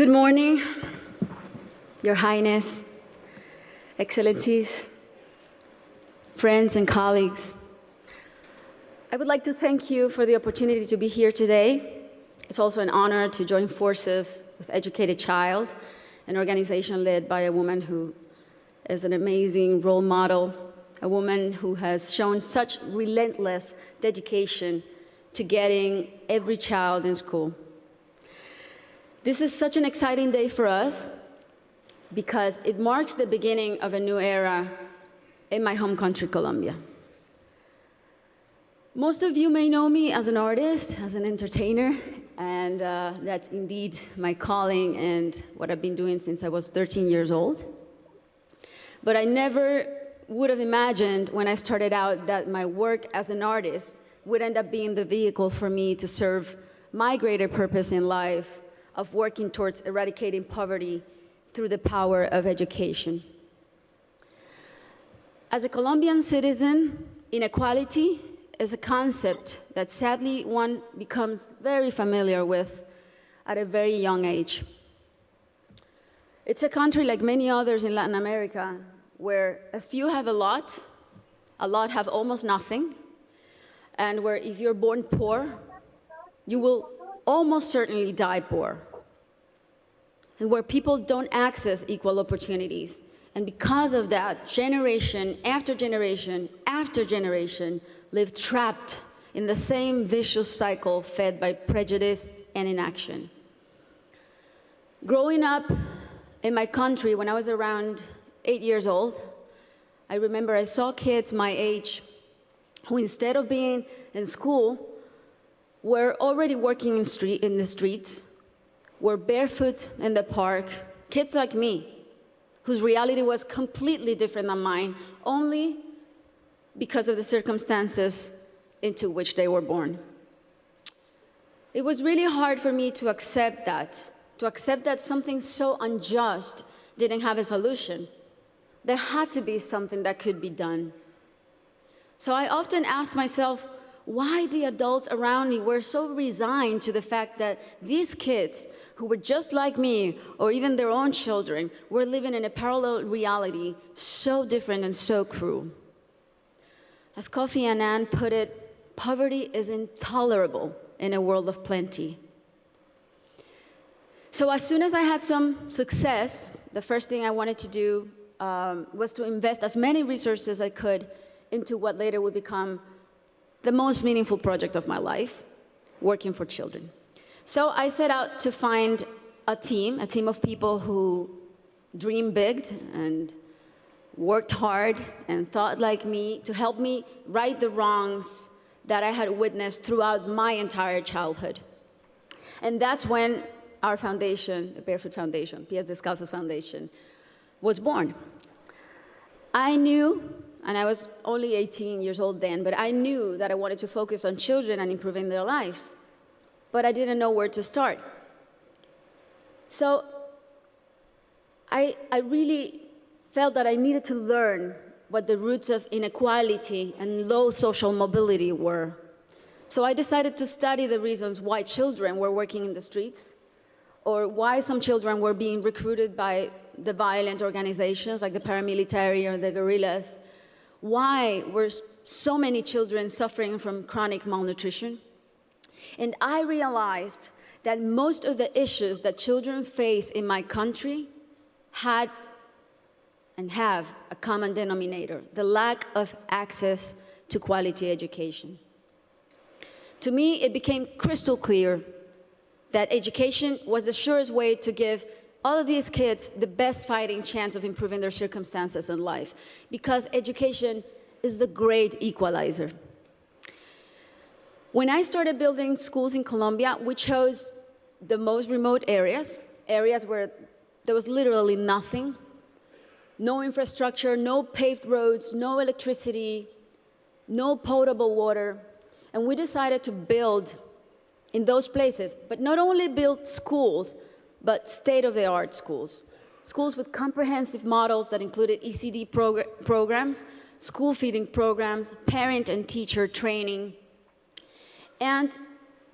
Good morning, Your Highness, Excellencies, friends and colleagues. I would like to thank you for the opportunity to be here today. It's also an honor to join forces with Educated Child, an organization led by a woman who is an amazing role model, a woman who has shown such relentless dedication to getting every child in school. This is such an exciting day for us because it marks the beginning of a new era in my home country, Colombia. Most of you may know me as an artist, as an entertainer, and that's indeed my calling and what I've been doing since I was 13 years old. But I never would have imagined when I started out that my work as an artist would end up being the vehicle for me to serve my greater purpose in life of working towards eradicating poverty through the power of education. As a Colombian citizen, inequality is a concept that sadly one becomes very familiar with at a very young age. It's a country like many others in Latin America where a few have a lot have almost nothing, and where if you're born poor, you will almost certainly die poor, and where people don't access equal opportunities. And because of that, generation after generation after generation live trapped in the same vicious cycle fed by prejudice and inaction. Growing up in my country when I was around 8 years old, I remember I saw kids my age who, instead of being in school, were already working in the streets, were barefoot in the park, kids like me, whose reality was completely different than mine, only because of the circumstances into which they were born. It was really hard for me to accept that something so unjust didn't have a solution. There had to be something that could be done. So I often asked myself why the adults around me were so resigned to the fact that these kids, who were just like me, or even their own children, were living in a parallel reality so different and so cruel. As Kofi Annan put it, poverty is intolerable in a world of plenty. So as soon as I had some success, the first thing I wanted to do was to invest as many resources as I could into what later would become the most meaningful project of my life, working for children. So I set out to find a team of people who dreamed big and worked hard and thought like me to help me right the wrongs that I had witnessed throughout my entire childhood. And that's when our foundation, the Barefoot Foundation, Pies Descalzos Foundation, was born. I knew, and I was only 18 years old then, but I knew that I wanted to focus on children and improving their lives, but I didn't know where to start. So I really felt that I needed to learn what the roots of inequality and low social mobility were. So I decided to study the reasons why children were working in the streets, or why some children were being recruited by the violent organizations like the paramilitary or the guerrillas. Why were so many children suffering from chronic malnutrition? And I realized that most of the issues that children face in my country had and have a common denominator: the lack of access to quality education. To me, it became crystal clear that education was the surest way to give all of these kids the best fighting chance of improving their circumstances in life, because education is the great equalizer. When I started building schools in Colombia, we chose the most remote areas where there was literally nothing, no infrastructure, no paved roads, no electricity, no potable water. And we decided to build in those places, but not only build schools, but state-of-the-art schools. Schools with comprehensive models that included ECD programs, school feeding programs, parent and teacher training. And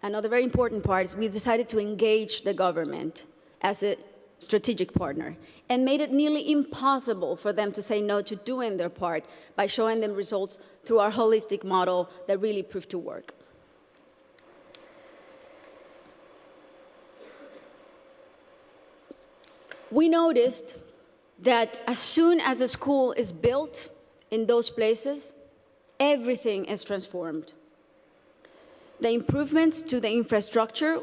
another very important part is we decided to engage the government as a strategic partner and made it nearly impossible for them to say no to doing their part by showing them results through our holistic model that really proved to work. We noticed that as soon as a school is built in those places, everything is transformed. The improvements to the infrastructure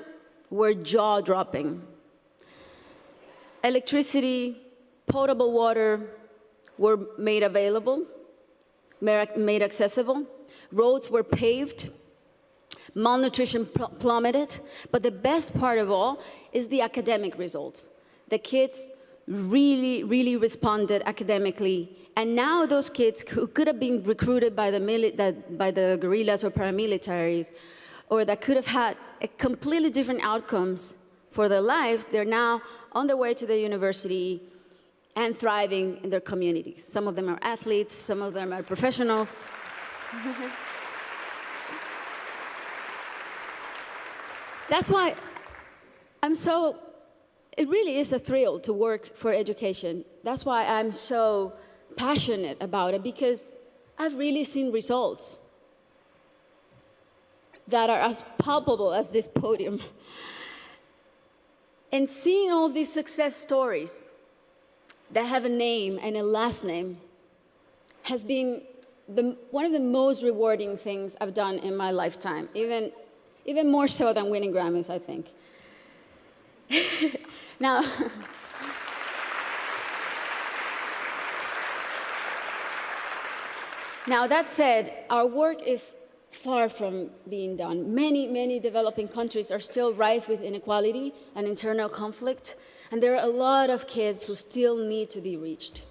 were jaw-dropping. Electricity, potable water were made available, made accessible. Roads were paved. Malnutrition plummeted. But the best part of all is the academic results. The kids really responded academically. And now those kids who could have been recruited by the guerrillas or paramilitaries, or that could have had a completely different outcomes for their lives, they're now on their way to the university and thriving in their communities. Some of them are athletes, some of them are professionals. That's why it really is a thrill to work for education. That's why I'm so passionate about it, because I've really seen results that are as palpable as this podium. And seeing all these success stories that have a name and a last name has been one of the most rewarding things I've done in my lifetime, even more so than winning Grammys, I think. Now, now that said, our work is far from being done. Many developing countries are still rife with inequality and internal conflict, and there are a lot of kids who still need to be reached.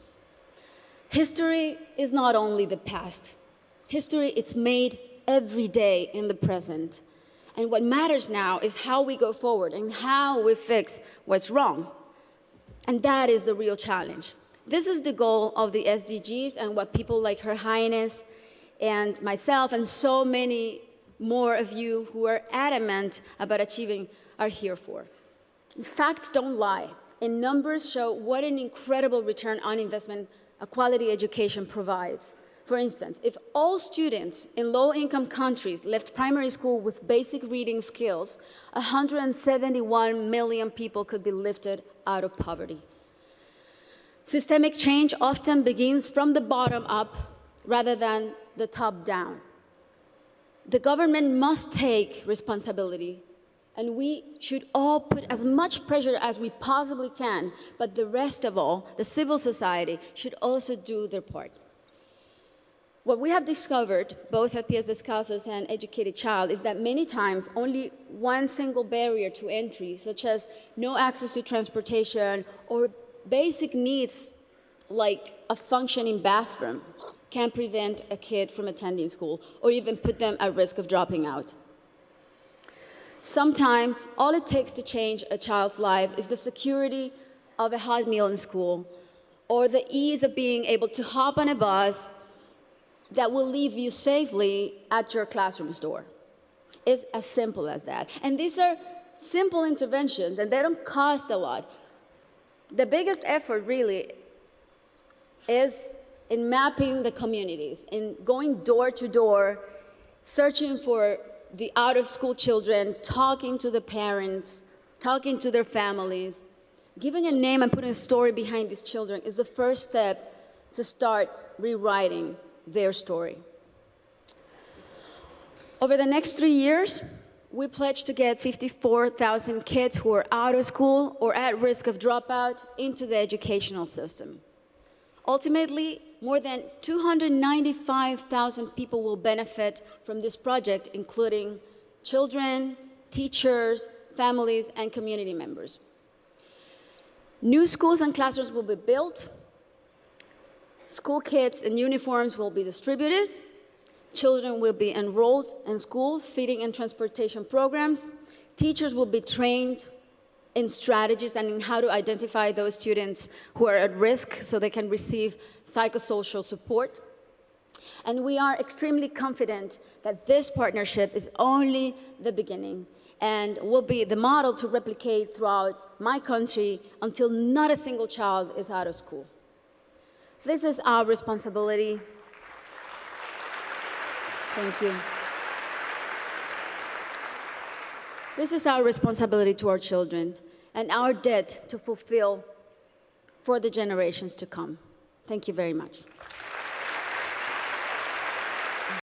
History is not only the past. History, it's made every day in the present. And what matters now is how we go forward and how we fix what's wrong. And that is the real challenge. This is the goal of the SDGs and what people like Her Highness and myself and so many more of you who are adamant about achieving are here for. Facts don't lie, and numbers show what an incredible return on investment a quality education provides. For instance, if all students in low-income countries left primary school with basic reading skills, 171 million people could be lifted out of poverty. Systemic change often begins from the bottom up rather than the top down. The government must take responsibility, and we should all put as much pressure as we possibly can, but the rest of all, the civil society, should also do their part. What we have discovered, both at Pies Descalzos and Educated Child, is that many times only one single barrier to entry, such as no access to transportation or basic needs like a functioning bathroom, can prevent a kid from attending school or even put them at risk of dropping out. Sometimes all it takes to change a child's life is the security of a hot meal in school or the ease of being able to hop on a bus that will leave you safely at your classroom's door. It's as simple as that. And these are simple interventions, and they don't cost a lot. The biggest effort really is in mapping the communities, in going door to door, searching for the out-of-school children, talking to the parents, talking to their families. Giving a name and putting a story behind these children is the first step to start rewriting their story. Over the next 3 years, we pledge to get 54,000 kids who are out of school or at risk of dropout into the educational system. Ultimately, more than 295,000 people will benefit from this project, including children, teachers, families, and community members. New schools and classrooms will be built. School kits and uniforms will be distributed. Children will be enrolled in school, feeding and transportation programs. Teachers will be trained in strategies and in how to identify those students who are at risk so they can receive psychosocial support. And we are extremely confident that this partnership is only the beginning and will be the model to replicate throughout my country until not a single child is out of school. This is our responsibility. Thank you. This is our responsibility to our children and our debt to fulfill for the generations to come. Thank you very much.